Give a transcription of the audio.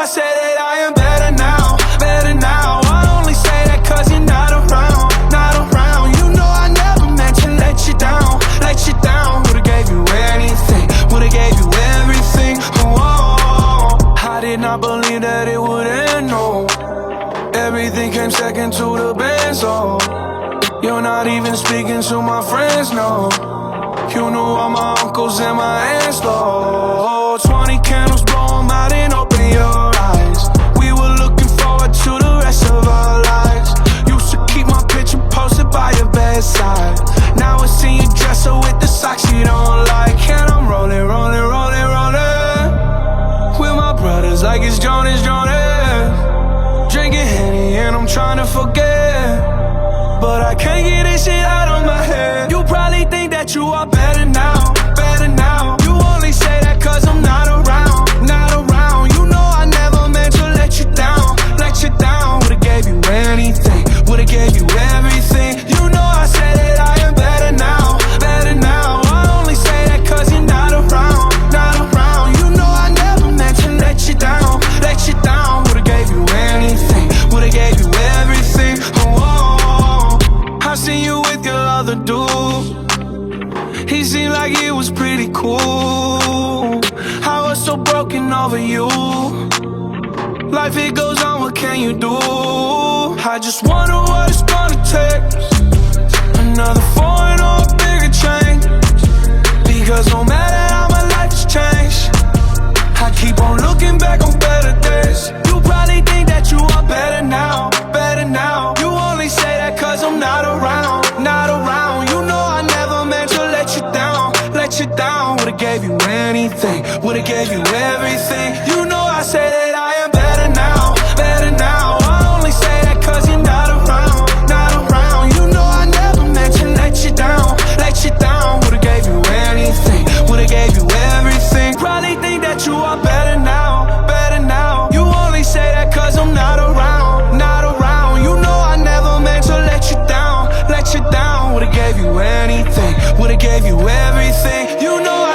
I say that I am better now, better now. I only say that cause you're not around, not around. You know I never meant to let you down, let you down. Would've gave you anything, would've gave you everything. Oh, I did not believe that it would end, no. Everything came second to the best, oh. You're not even speaking to my friends, no. You knew all my uncles and my aunts, Lord. 20 candles, blow 'em out and open your eyes. We were looking forward to the rest of our lives. Used to keep my picture posted by your bedside. Now I see you dresser with the socks you don't like. And I'm rolling, rolling, rolling, rolling with my brothers like it's Jonas, Jonas. Drinking Henny and I'm trying to forget, but I can't get this shit out of my head. You probably think that you are better now, better now. You only say that cause I'm not around, not around. You know I never meant to let you down, let you down. Would've gave you anything, would've gave you everything. You know I say that I am better now, better now. I only say that cause you're not around, not around. You know I never meant to let you down, let you down. Would've gave you anything, would've gave you everything. Oh, I seen you with your other dude. He seemed like he was pretty cool. I was so broken over you. Life it goes on, what can you do? I just wonder what it's gonna take. Another foreign or a bigger change. Because no matter how my life has changed, I keep on looking back on better days. You probably think that you are better now, better now. You only say that cause I'm not around, not around. You know I never meant to let you down, let you down. Would've gave you anything, would've gave you everything. You know I say that I am better now, better now. I only say that cause you're not around, not around. You know I never meant to let you down, let you down. Would've gave you anything, would've gave you everything. Probably think that you are better now, better now. You only say that cause I'm not around, not around. You know I never meant to let you down, let you down. Would've gave you anything, would've gave you everything. You know